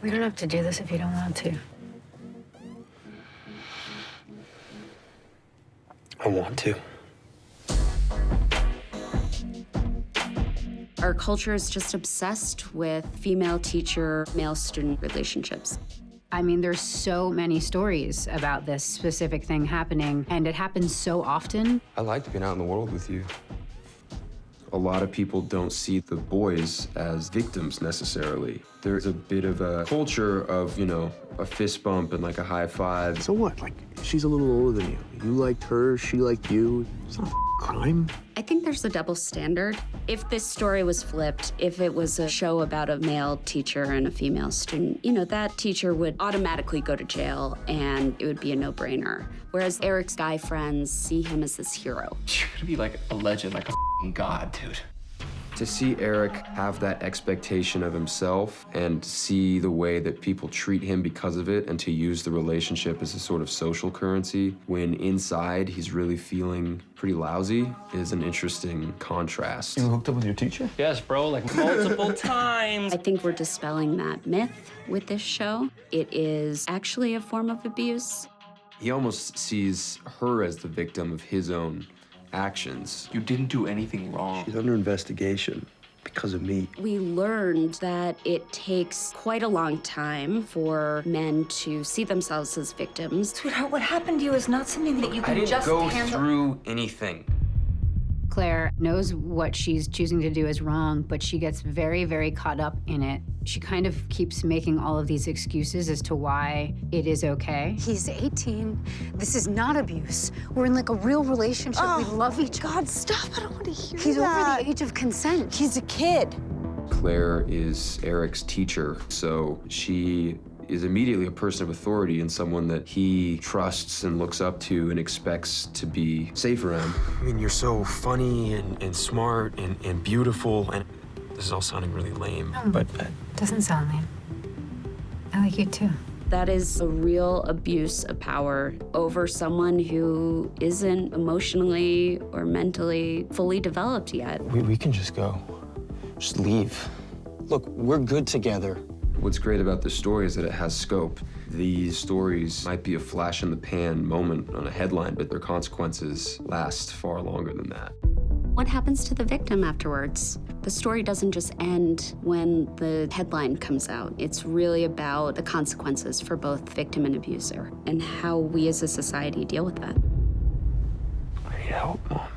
We don't have to do this if you don't want to. I want to. Our culture is just obsessed with female teacher, male student relationships. I mean, there's so many stories about this specific thing happening, and it happens so often. I liked being out in the world with you. A lot of people don't see the boys as victims necessarily. There's a bit of a culture of, you know, a fist bump and like a high five. So what? Like, she's a little older than you. You liked her, she liked you. It's not a crime. I think there's a double standard. If this story was flipped, if it was a show about a male teacher and a female student, you know, that teacher would automatically go to jail and it would be a no-brainer. Whereas Eric's guy friends see him as this hero. You're gonna be like a legend, like a god, dude. To see Eric have that expectation of himself and see the way that people treat him because of it and to use the relationship as a sort of social currency when inside he's really feeling pretty lousy is an interesting contrast. You hooked up with your teacher? Yes, bro, like multiple times. I think we're dispelling that myth with this show. It is actually a form of abuse. He almost sees her as the victim of his own actions. You didn't do anything wrong. She's under investigation because of me. We learned that it takes quite a long time for men to see themselves as victims. Sweetheart, what happened to you is not something that you I can didn't just go handle. through anything. Claire knows what she's choosing to do is wrong, but she gets very, very caught up in it. She kind of keeps making all of these excuses as to why it is okay. He's 18. This is not abuse. We're in like a real relationship. We love each other. God, stop. I don't want to hear He's that. over the age of consent. He's a kid. Claire is Eric's teacher, so she is immediately a person of authority and someone that he trusts and looks up to and expects to be safe around. I mean, you're so funny and smart and beautiful, and this is all sounding really lame, but Doesn't sound lame. I like you too. That is a real abuse of power over someone who isn't emotionally or mentally fully developed yet. We can just go. Just leave. Look, we're good together. what's great about this story is that it has scope. These stories might be a flash in the pan moment on a headline, but their consequences last far longer than that. What happens to the victim afterwards? The story doesn't just end when the headline comes out. It's really about the consequences for both victim and abuser and how we as a society deal with that. I need help, Mom.